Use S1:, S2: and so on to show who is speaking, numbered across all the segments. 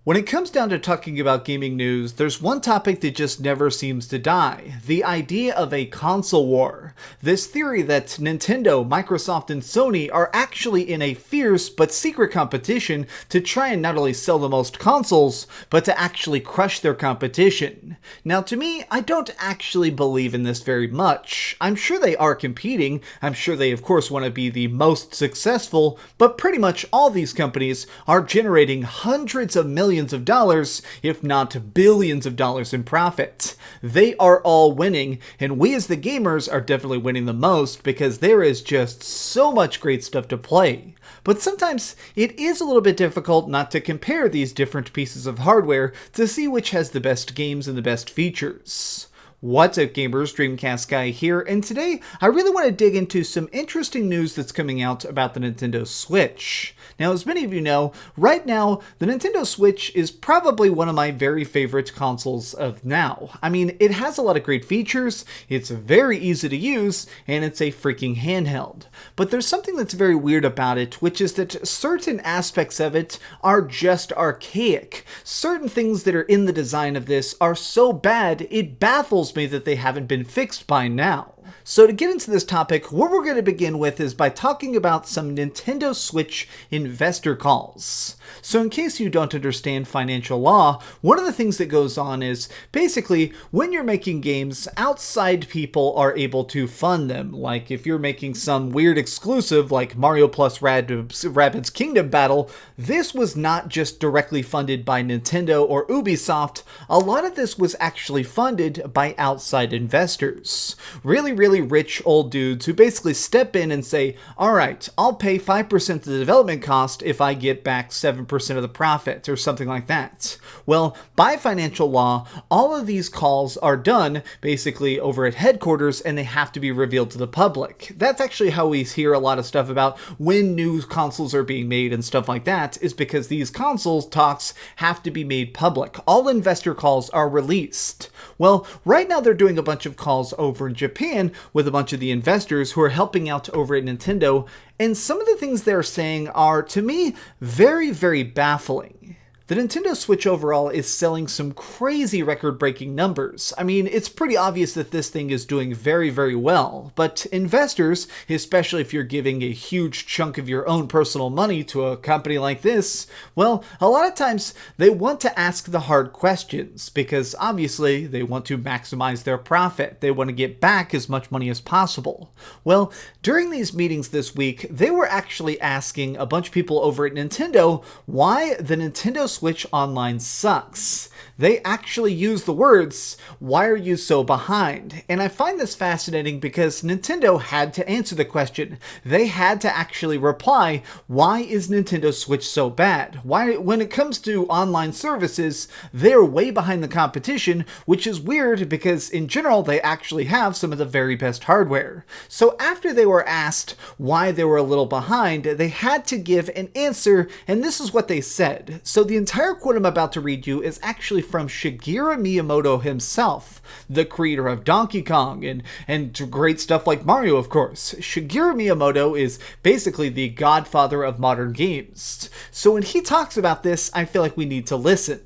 S1: When it comes down to talking about gaming news, there's one topic that just never seems to die: the idea of a console war. This theory that Nintendo, Microsoft, and Sony are actually in a fierce but secret competition to try and not only sell the most consoles, but to actually crush their competition. Now, to me, I don't actually believe in this very much. I'm sure they are competing. I'm sure they, of course, want to be the most successful, but pretty much all these companies are generating hundreds of millions of dollars, if not billions of dollars in profit. They are all winning, and we as the gamers are definitely winning the most because there is just so much great stuff to play. But sometimes it is a little bit difficult not to compare these different pieces of hardware to see which has the best games and the best features. What's up, gamers? DreamcastGuy here, and today I really want to dig into some interesting news that's coming out about the Nintendo Switch. Now, as many of you know, right now, the Nintendo Switch is probably one of my very favorite consoles of now. I mean, it has a lot of great features, it's very easy to use, and it's a freaking handheld. But there's something that's very weird about it, which is that certain aspects of it are just archaic. Certain things that are in the design of this are so bad, it baffles me that they haven't been fixed by now. So to get into this topic, what we're going to begin with is by talking about some Nintendo Switch investor calls. So in case you don't understand financial law, one of the things that goes on is basically when you're making games, outside people are able to fund them. Like if you're making some weird exclusive like Mario plus Rabbids Kingdom Battle, this was not just directly funded by Nintendo or Ubisoft. A lot of this was actually funded by outside investors. Really rich old dudes who basically step in and say, alright, I'll pay 5% of the development cost if I get back 7% of the profit, or something like that. Well, by financial law, all of these calls are done basically over at headquarters, and they have to be revealed to the public. That's actually how we hear a lot of stuff about when new consoles are being made and stuff like that, is because these consoles talks have to be made public. All investor calls are released. Well, right now they're doing a bunch of calls over in Japan with a bunch of the investors who are helping out over at Nintendo, and some of the things they're saying are, to me, very baffling. The Nintendo Switch overall is selling some crazy record-breaking numbers. I mean, it's pretty obvious that this thing is doing very well, but investors, especially if you're giving a huge chunk of your own personal money to a company like this, well, a lot of times they want to ask the hard questions because obviously they want to maximize their profit. They want to get back as much money as possible. Well, during these meetings this week, they were actually asking a bunch of people over at Nintendo why the Nintendo Switch Online sucks. They actually use the words, "Why are you so behind?" And I find this fascinating because Nintendo had to answer the question. They had to actually reply, why is Nintendo Switch so bad? Why, when it comes to online services, they're way behind the competition, which is weird because in general they actually have some of the very best hardware. So after they were asked why they were a little behind, they had to give an answer, and this is what they said. So the entire quote I'm about to read you is actually from Shigeru Miyamoto himself, the creator of Donkey Kong and great stuff like Mario, of course. Shigeru Miyamoto is basically the godfather of modern games. So when he talks about this, I feel like we need to listen.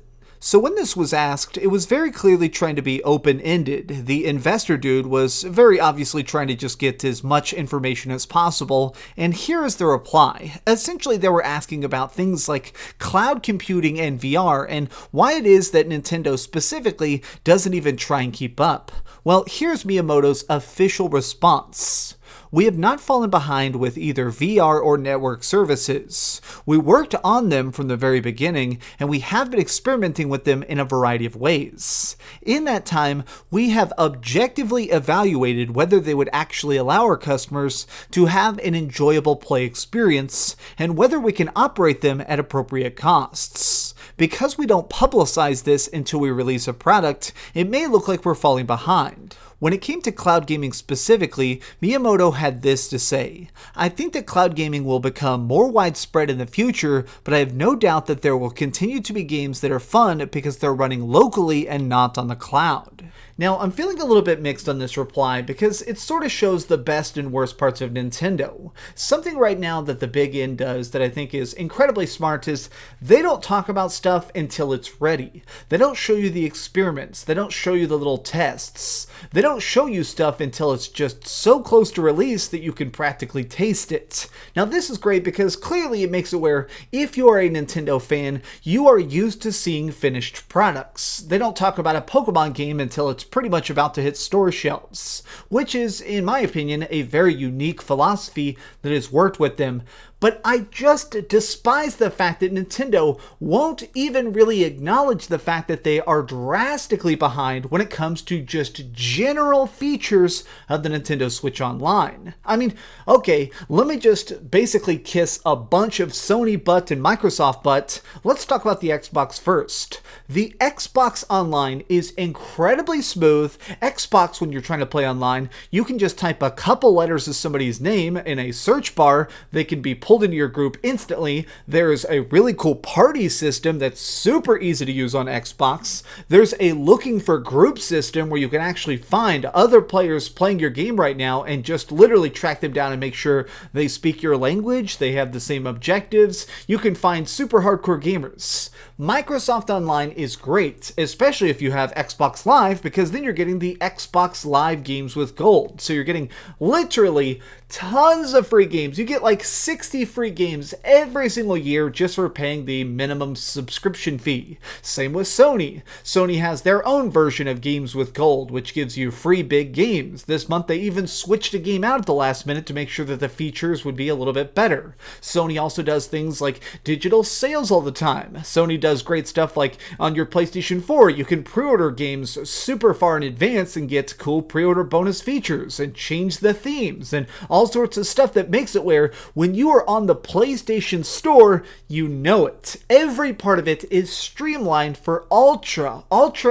S1: So when this was asked, it was very clearly trying to be open-ended. The investor dude was very obviously trying to just get as much information as possible, and here is the reply. Essentially, they were asking about things like cloud computing and VR, and why it is that Nintendo specifically doesn't even try and keep up. Well, here's Miyamoto's official response. We have not fallen behind with either VR or network services. We worked on them from the very beginning, and we have been experimenting with them in a variety of ways. In that time, we have objectively evaluated whether they would actually allow our customers to have an enjoyable play experience, and whether we can operate them at appropriate costs. Because we don't publicize this until we release a product, it may look like we're falling behind. When it came to cloud gaming specifically, Miyamoto had this to say: I think that cloud gaming will become more widespread in the future, but I have no doubt that there will continue to be games that are fun because they're running locally and not on the cloud. Now, I'm feeling a little bit mixed on this reply because it sort of shows the best and worst parts of Nintendo. Something right now that the Big N does that I think is incredibly smart is they don't talk about stuff until it's ready. They don't show you the experiments. They don't show you the little tests. They don't show you stuff until it's just so close to release that you can practically taste it. Now, this is great because clearly it makes it where if you are a Nintendo fan, you are used to seeing finished products. They don't talk about a Pokemon game until it's pretty much about to hit store shelves, which is, in my opinion, a very unique philosophy that has worked with them. But I just despise the fact that Nintendo won't even really acknowledge the fact that they are drastically behind when it comes to just general features of the Nintendo Switch Online. I mean, okay, let me just basically kiss a bunch of Sony butt and Microsoft butt. Let's talk about the Xbox first. The Xbox Online is incredibly smooth. Xbox, when you're trying to play online, you can just type a couple letters of somebody's name in a search bar. They can be pulled into your group instantly. There's a really cool party system that's super easy to use on Xbox. There's a looking for group system where you can actually find other players playing your game right now and just literally track them down and make sure they speak your language, they have the same objectives. You can find super hardcore gamers. Microsoft Online is great, especially if you have Xbox Live, because then you're getting the Xbox Live games with gold. So you're getting literally tons of free games. You get like 60 free games every single year just for paying the minimum subscription fee. Same with Sony. Sony has their own version of games with gold, which gives you free big games. This month they even switched a game out at the last minute to make sure that the features would be a little bit better. Sony also does things like digital sales all the time. Sony does great stuff like on your PlayStation 4, you can pre-order games super far in advance and get cool pre-order bonus features and change the themes and all sorts of stuff that makes it where when you are on the PlayStation Store, you know it. Every part of it is streamlined for ultra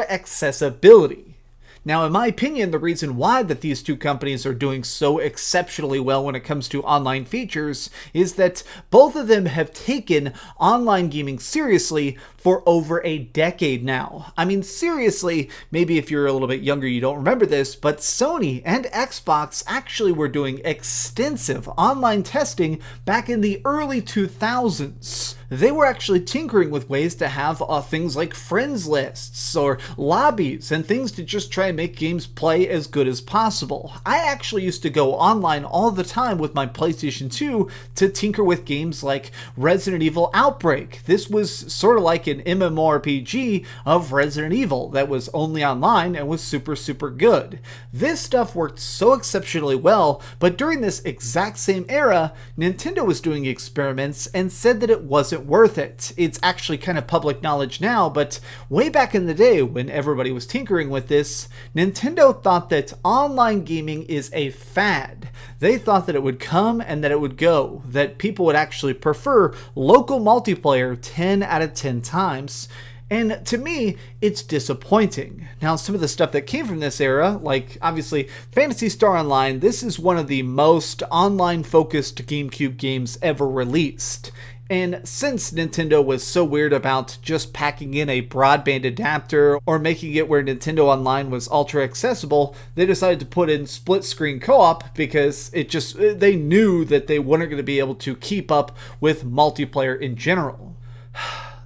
S1: accessibility. Now, in my opinion, the reason why that these two companies are doing so exceptionally well when it comes to online features is that both of them have taken online gaming seriously for over a decade now. I mean, seriously, maybe if you're a little bit younger, you don't remember this, but Sony and Xbox actually were doing extensive online testing back in the early 2000s. They were actually tinkering with ways to have things like friends lists or lobbies and things to just try and make games play as good as possible. I actually used to go online all the time with my PlayStation 2 to tinker with games like Resident Evil Outbreak. This was sort of like an MMORPG of Resident Evil that was only online and was super good. This stuff worked so exceptionally well, but during this exact same era, Nintendo was doing experiments and said that it wasn't worth it. It's actually kind of public knowledge now, but way back in the day when everybody was tinkering with this, Nintendo thought that online gaming is a fad. They thought that it would come and that it would go, that people would actually prefer local multiplayer 10 out of 10 times. And to me, it's disappointing. Now, some of the stuff that came from this era, like obviously Phantasy Star Online, this is one of the most online-focused GameCube games ever released. And since Nintendo was so weird about just packing in a broadband adapter or making it where Nintendo Online was ultra accessible, they decided to put in split screen co-op because they knew that they weren't going to be able to keep up with multiplayer in general.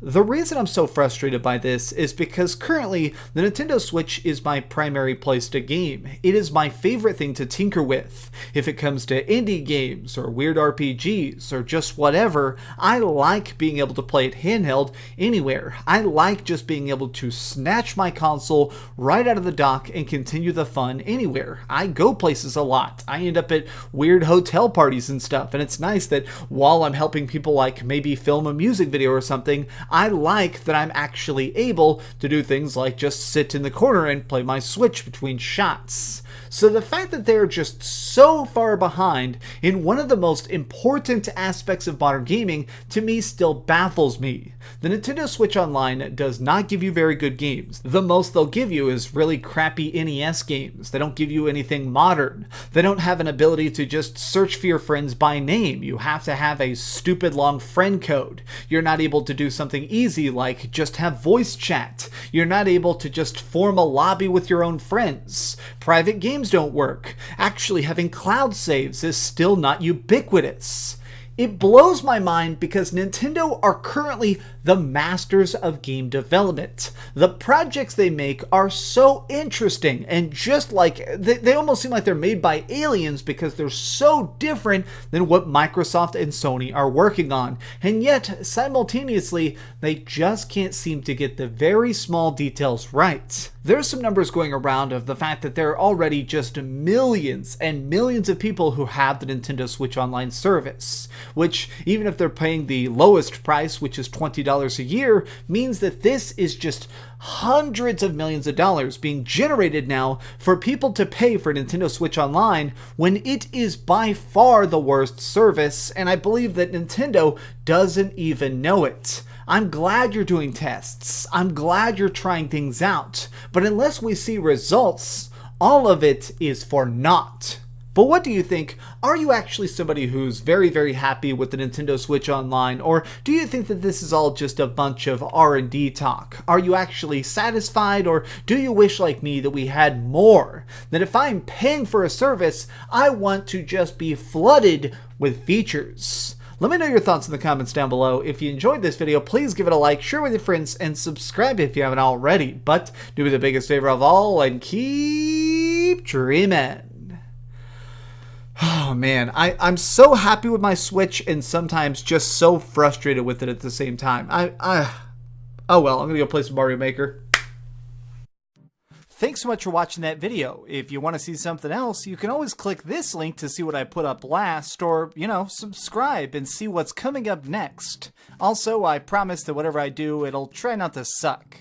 S1: The reason I'm so frustrated by this is because currently the Nintendo Switch is my primary place to game. It is my favorite thing to tinker with. If it comes to indie games or weird RPGs or just whatever, I like being able to play it handheld anywhere. I like just being able to snatch my console right out of the dock and continue the fun anywhere. I go places a lot. I end up at weird hotel parties and stuff, and it's nice that while I'm helping people like maybe film a music video or something, I like that I'm actually able to do things like just sit in the corner and play my Switch between shots. So the fact that they're just so far behind in one of the most important aspects of modern gaming, to me, still baffles me. The Nintendo Switch Online does not give you very good games. The most they'll give you is really crappy NES games. They don't give you anything modern. They don't have an ability to just search for your friends by name. You have to have a stupid long friend code. You're not able to do something something easy like just have voice chat. You're not able to just form a lobby with your own friends. Private games don't work. Actually, having cloud saves is still not ubiquitous. It blows my mind because Nintendo are currently the masters of game development. The projects they make are so interesting and just like, they almost seem like they're made by aliens because they're so different than what Microsoft and Sony are working on. And yet, simultaneously, they just can't seem to get the very small details right. There's some numbers going around of the fact that there are already just millions and millions of people who have the Nintendo Switch Online service, which, even if they're paying the lowest price, which is $20 a year, means that this is just hundreds of millions of dollars being generated now for people to pay for Nintendo Switch Online when it is by far the worst service, and I believe that Nintendo doesn't even know it. I'm glad you're doing tests. I'm glad you're trying things out. But unless we see results, all of it is for naught. But what do you think? Are you actually somebody who's very, very happy with the Nintendo Switch Online? Or do you think that this is all just a bunch of R&D talk? Are you actually satisfied? Or do you wish, like me, that we had more? That if I'm paying for a service, I want to just be flooded with features. Let me know your thoughts in the comments down below. If you enjoyed this video, please give it a like, share with your friends, and subscribe if you haven't already. But do me the biggest favor of all and keep dreaming. Oh man, I'm so happy with my Switch and sometimes just so frustrated with it at the same time. Oh well, I'm gonna go play some Mario Maker. Thanks so much for watching that video. If you want to see something else, you can always click this link to see what I put up last, or, subscribe and see what's coming up next. Also, I promise that whatever I do, it'll try not to suck.